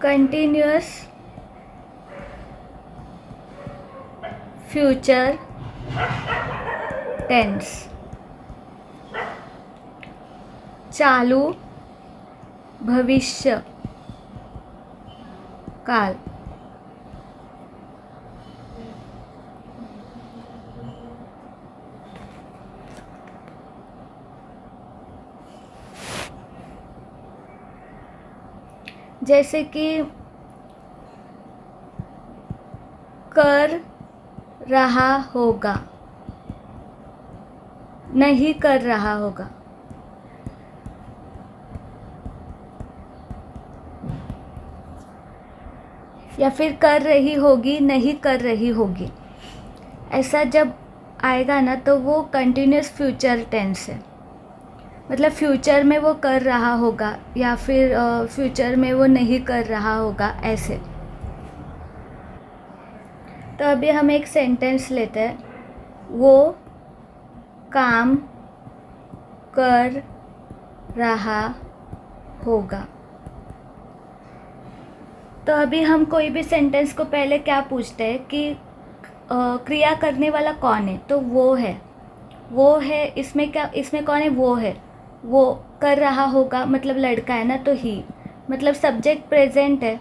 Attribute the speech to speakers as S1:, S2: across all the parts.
S1: Continuous future tense, चालू भविष्य काल। जैसे कि कर रहा होगा, नहीं कर रहा होगा। या फिर कर रही होगी, नहीं कर रही होगी। ऐसा जब आएगा ना तो वो कंटिन्यूस फ्यूचर टेंस है। मतलब फ्यूचर में वो कर रहा होगा या फिर फ्यूचर में वो नहीं कर रहा होगा, ऐसे। तो अभी हम एक सेंटेंस लेते हैं, वो काम कर रहा होगा। तो अभी हम कोई भी सेंटेंस को पहले क्या पूछते हैं कि क्रिया करने वाला कौन है, तो वो है। इसमें क्या, इसमें कौन है, वो है। वो कर रहा होगा मतलब लड़का है ना, तो ही। मतलब सब्जेक्ट प्रेजेंट है,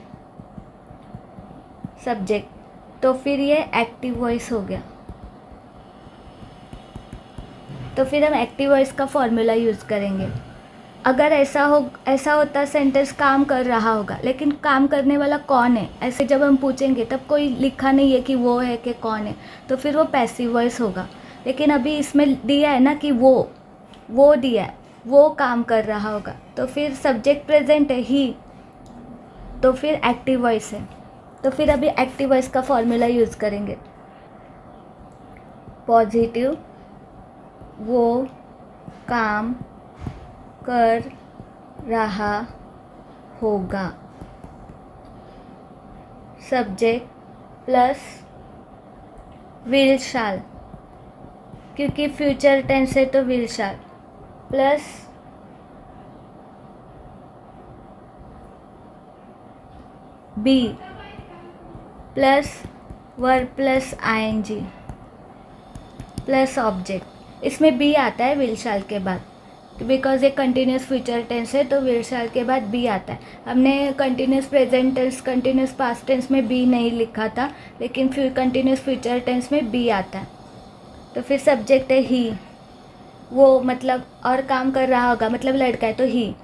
S1: सब्जेक्ट, तो फिर ये एक्टिव वॉइस हो गया। तो फिर हम एक्टिव वॉइस का फॉर्मूला यूज़ करेंगे। अगर ऐसा होता सेंटेंस काम कर रहा होगा, लेकिन काम करने वाला कौन है, ऐसे जब हम पूछेंगे तब कोई लिखा नहीं है कि वो है कि कौन है, तो फिर वो पैसिव वॉइस होगा। लेकिन अभी इसमें दिया है ना कि वो दिया है, वो काम कर रहा होगा, तो फिर सब्जेक्ट प्रेजेंट है ही, तो फिर एक्टिव वॉइस है। तो फिर अभी एक्टिव वॉइस का फॉर्मूला यूज़ करेंगे। पॉजिटिव, वो काम कर रहा होगा, सब्जेक्ट प्लस विल शाल, क्योंकि फ्यूचर टेंस है तो will shall, plus be, plus verb plus ING, plus object. इसमें बी आता है विल शाल के बाद, बिकॉज ये कंटिन्यूस फ्यूचर टेंस है तो विल शाल के बाद बी आता है। हमने continuous present tense, continuous past tense में बी नहीं लिखा था, लेकिन फिर कंटिन्यूस फ्यूचर टेंस में बी आता है। तो फिर सब्जेक्ट है ही, वो मतलब और काम कर रहा होगा मतलब लड़का है तो ही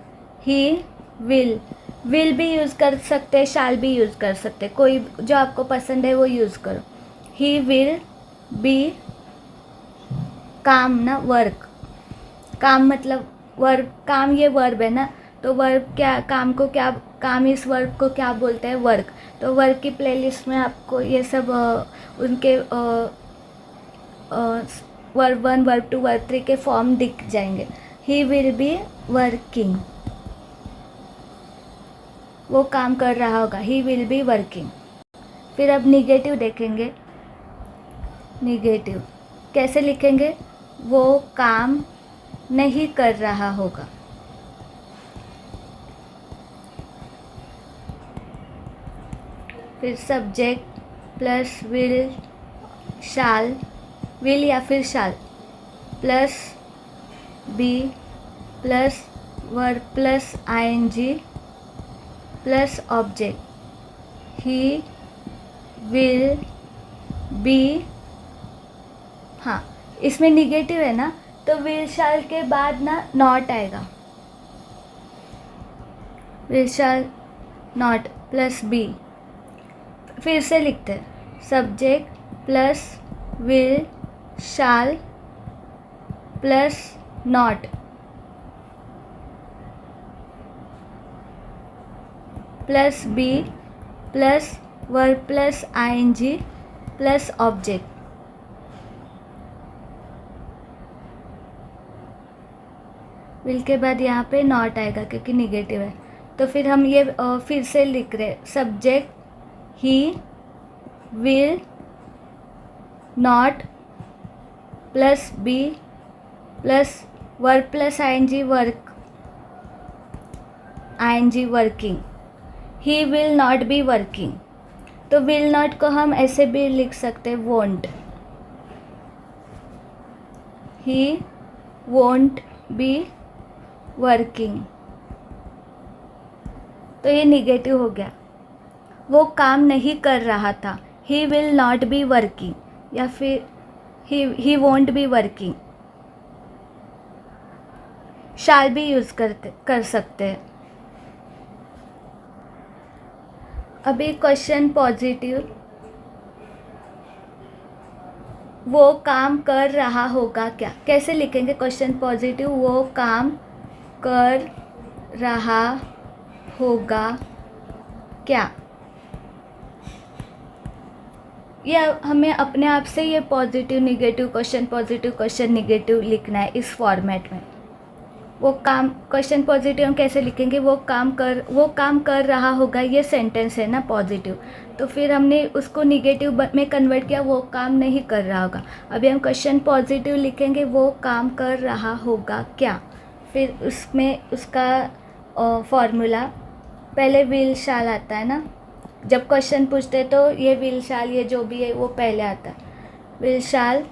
S1: विल भी यूज़ कर सकते, शाल भी यूज़ कर सकते, कोई जो आपको पसंद है वो यूज़ करो। ही विल बी काम ना, वर्क। काम मतलब वर्ब, काम ये वर्ब है ना, तो वर्ब क्या, काम को क्या, काम इस वर्ब को क्या बोलते हैं, वर्क। तो वर्क की प्लेलिस्ट में आपको ये सब उनके वर्ब 1, वर्ब 2, वर्ब 3 के फॉर्म दिख जाएंगे। ही विल बी वर्किंग, वो काम कर रहा होगा, ही विल बी वर्किंग। फिर अब निगेटिव देखेंगे। निगेटिव कैसे लिखेंगे, वो काम नहीं कर रहा होगा। फिर subject plus will shall, will या फिर shall, plus be, plus verb plus ING, plus object. He will be, हाँ इसमें निगेटिव है ना, तो विल शाल के बाद ना नॉट आएगा, will shall not plus be. फिर से लिखते हैं, subject plus will shall plus not, plus be, plus verb plus ING, plus object. Will के बाद यहाँ पे नॉट आएगा क्योंकि निगेटिव है। तो फिर हम ये फिर से लिख रहे, subject he will not plus be plus verb plus ING, work, ING working. He will not be working, तो विल नॉट को हम ऐसे भी लिख सकते हैं won't, he won't be working, तो ये निगेटिव हो गया। वो काम नहीं कर रहा था, ही विल नॉट बी वर्किंग, या फिर ही वोंट बी वर्किंग। शाल भी यूज़ कर सकते हैं। अभी क्वेश्चन पॉजिटिव, वो काम कर रहा होगा क्या, कैसे लिखेंगे क्वेश्चन पॉजिटिव? वो काम कर रहा होगा क्या, ये हमें अपने आप से ये पॉजिटिव निगेटिव क्वेश्चन निगेटिव लिखना है इस फॉर्मेट में। वो काम, क्वेश्चन पॉजिटिव हम कैसे लिखेंगे? वो काम कर रहा होगा, ये सेंटेंस है ना पॉजिटिव, तो फिर हमने उसको निगेटिव में कन्वर्ट किया, वो काम नहीं कर रहा होगा। अभी हम क्वेश्चन पॉजिटिव लिखेंगे, वो काम कर रहा होगा क्या, फिर उसमें उसका फॉर्मूला पहले विल शाल आता है ना, जब क्वेश्चन पूछते तो ये विल शाल, ये जो भी है वो पहले आता है। विल शाल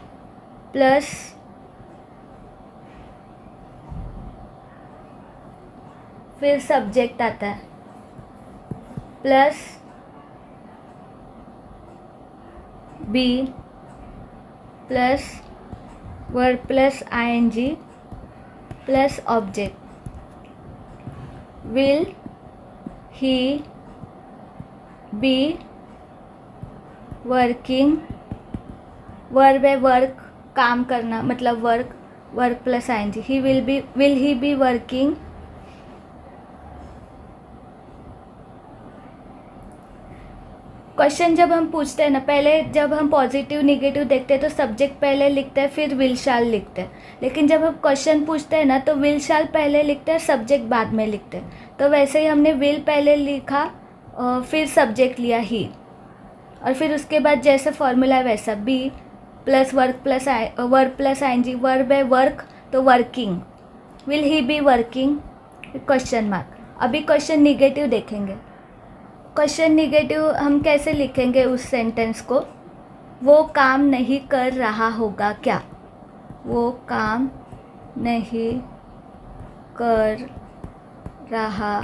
S1: प्लस फिर सब्जेक्ट आता है, plus be plus verb plus ING plus object. Will he be working, verb है वर्क, काम करना मतलब work plus ING. Will he be working, question जब हम पूछते हैं ना, पहले जब हम पॉजिटिव निगेटिव देखते हैं तो सब्जेक्ट पहले लिखते हैं फिर विल शाल लिखते हैं, लेकिन जब हम क्वेश्चन पूछते हैं ना तो विल शाल पहले लिखते हैं सब्जेक्ट बाद में लिखते हैं। तो वैसे ही हमने विल पहले लिखा फिर सब्जेक्ट लिया ही, और फिर उसके बाद जैसे फॉर्मूला है वैसा be plus verb plus ING, verb है वर्क तो working, will he be working question mark. अभी क्वेश्चन निगेटिव देखेंगे। क्वेश्चन निगेटिव हम कैसे लिखेंगे उस सेंटेंस को? वो काम नहीं कर रहा होगा क्या, वो काम नहीं कर रहा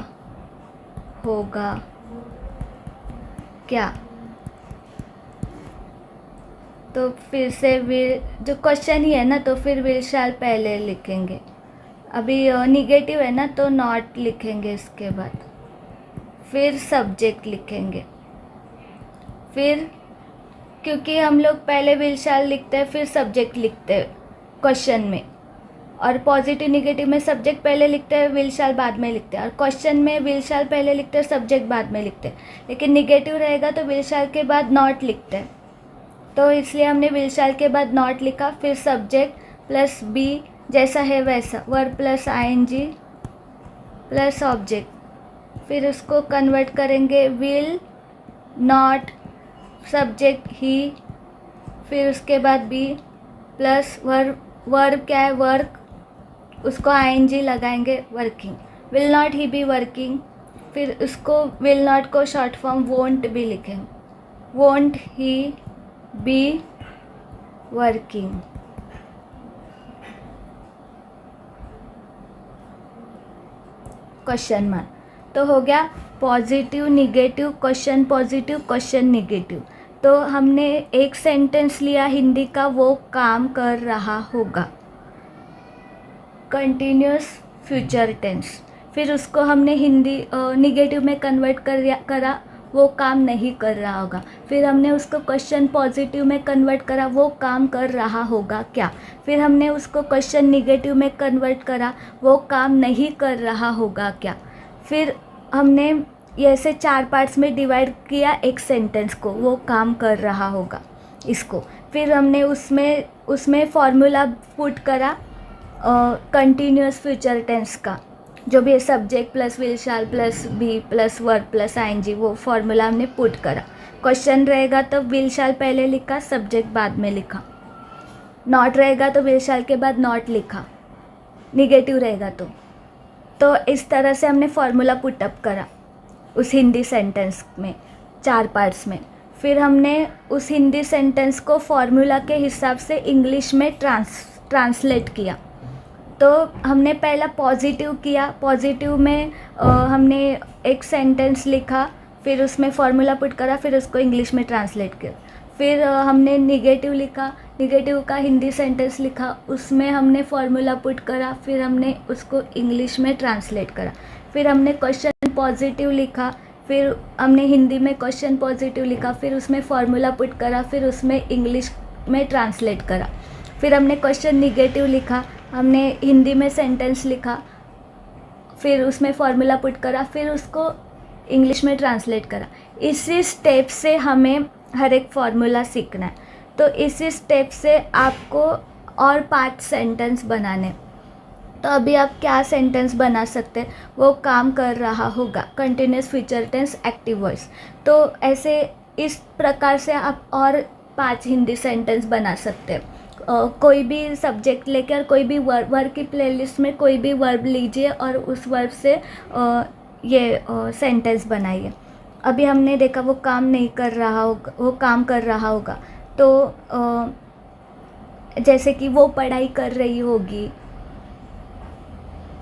S1: होगा क्या, तो फिर से विल, जो क्वेश्चन ही है ना तो फिर विल शाल पहले लिखेंगे। अभी निगेटिव है ना तो नॉट लिखेंगे, इसके बाद फिर सब्जेक्ट लिखेंगे। फिर क्योंकि हम लोग पहले विल शाल लिखते हैं फिर सब्जेक्ट लिखते हैं क्वेश्चन में, और पॉजिटिव निगेटिव में सब्जेक्ट पहले लिखते हैं विल शाल बाद में लिखते हैं, और क्वेश्चन में विल शाल पहले लिखते हैं सब्जेक्ट बाद में लिखते हैं। लेकिन निगेटिव रहेगा तो विल शाल के बाद नॉट लिखते हैं, तो इसलिए हमने विल शाल के बाद नॉट लिखा, फिर सब्जेक्ट प्लस बी जैसा है वैसा, verb plus ING plus object, फिर उसको कन्वर्ट करेंगे विल नॉट सब्जेक्ट ही, फिर उसके बाद बी प्लस वर्ब क्या है वर्क, उसको आईएनजी लगाएंगे working, will not he be working, फिर उसको विल नॉट को शॉर्ट फॉर्म वोंट भी लिखेंगे, won't he be working. Question mark, तो हो गया positive negative question positive question negative. तो हमने एक सेंटेंस लिया हिंदी का, वो काम कर रहा होगा, कंटिन्यूस फ्यूचर टेंस, फिर उसको हमने हिंदी निगेटिव में कन्वर्ट करा, वो काम नहीं कर रहा होगा, फिर हमने उसको क्वेश्चन पॉजिटिव में कन्वर्ट करा, वो काम कर रहा होगा क्या, फिर हमने उसको क्वेश्चन निगेटिव में कन्वर्ट करा, वो काम नहीं कर रहा होगा क्या, फिर हमने ऐसे 4 पार्ट्स में डिवाइड किया एक सेंटेंस को, वो काम कर रहा होगा इसको, फिर हमने उसमें फॉर्मूला पुट करा कंटिन्यूस फ्यूचर टेंस का, जो भी है subject plus will shall plus be plus verb plus ING, वो फॉर्मूला हमने पुट करा। क्वेश्चन रहेगा तो विल शाल पहले लिखा सब्जेक्ट बाद में लिखा, नॉट रहेगा तो विल शाल के बाद नॉट लिखा, निगेटिव रहेगा तो इस तरह से हमने फॉर्मूला पुटअप करा। उस हिंदी सेंटेंस में 4 पार्ट्स में। फिर हमने उस हिंदी सेंटेंस को फॉर्मूला के हिसाब से इंग्लिश में ट्रांसलेट किया। तो हमने पहला पॉजिटिव किया, पॉजिटिव में हमने एक सेंटेंस लिखा, फिर उसमें फॉर्मूला पुट करा, फिर उसको इंग्लिश में ट्रांसलेट किया। फिर हमने निगेटिव लिखा, निगेटिव का हिंदी सेंटेंस लिखा, उसमें हमने फॉर्मूला पुट करा, फिर हमने उसको इंग्लिश में ट्रांसलेट करा। फिर हमने क्वेश्चन पॉजिटिव लिखा, फिर हमने हिंदी में क्वेश्चन पॉजिटिव लिखा, फिर उसमें फॉर्मूला पुट करा, फिर उसमें इंग्लिश में ट्रांसलेट करा। फिर हमने क्वेश्चन निगेटिव लिखा, हमने हिंदी में सेंटेंस लिखा, फिर उसमें फॉर्मूला पुट करा, फिर उसको इंग्लिश में ट्रांसलेट करा। इसी स्टेप से हमें हर एक फॉर्मूला सीखना है। तो इसी स्टेप से आपको और 5 सेंटेंस बनाने। तो अभी आप क्या सेंटेंस बना सकते हैं, वो काम कर रहा होगा, continuous future tense active voice. तो ऐसे इस प्रकार से आप और 5 हिंदी सेंटेंस बना सकते हैं। कोई भी सब्जेक्ट लेकर कोई भी वर्ब की प्लेलिस्ट में कोई भी वर्ब लीजिए और उस वर्ब से ये सेंटेंस बनाइए। अभी हमने देखा वो काम नहीं कर रहा होगा, वो काम कर रहा होगा। तो जैसे कि वो पढ़ाई कर रही होगी,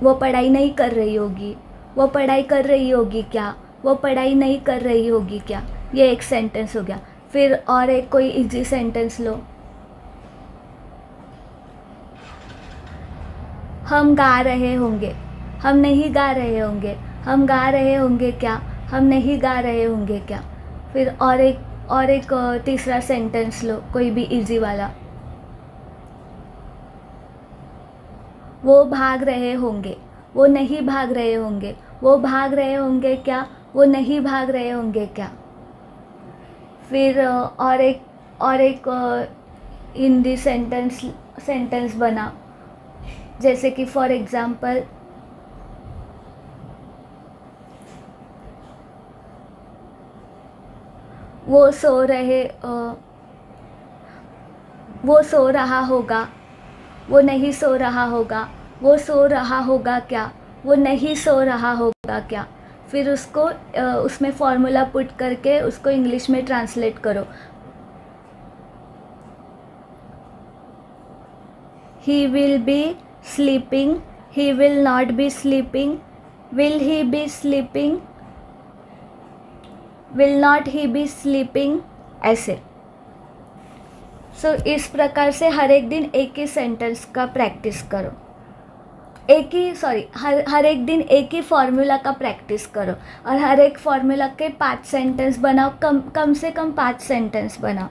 S1: वो पढ़ाई नहीं कर रही होगी, वो पढ़ाई कर रही होगी क्या, वो पढ़ाई नहीं कर रही होगी क्या, ये एक सेंटेंस हो गया। फिर और एक कोई इजी सेंटेंस लो, हम गा रहे होंगे, हम नहीं गा रहे होंगे, हम गा रहे होंगे क्या, हम नहीं गा रहे होंगे क्या। फिर और एक तीसरा सेंटेंस लो, कोई भी इजी वाला, वो भाग रहे होंगे, वो नहीं भाग रहे होंगे, वो भाग रहे होंगे क्या, वो नहीं भाग रहे होंगे क्या। फिर और एक हिंदी सेंटेंस बना, जैसे कि फॉर एग्जाम्पल, वो सो रहा होगा, वो नहीं सो रहा होगा, वो सो रहा होगा क्या, वो नहीं सो रहा होगा क्या। फिर उसको उसमें फॉर्मूला पुट करके उसको इंग्लिश में ट्रांसलेट करो। ही will B sleeping, he will not B sleeping, will he B sleeping, will not he B sleeping, ऐसे। सो इस प्रकार से हर एक दिन एक ही सेंटेंस का प्रैक्टिस करो, हर एक दिन एक ही फॉर्मूला का प्रैक्टिस करो और हर एक फॉर्मूला के 5 सेंटेंस बनाओ, कम से कम 5 सेंटेंस बनाओ।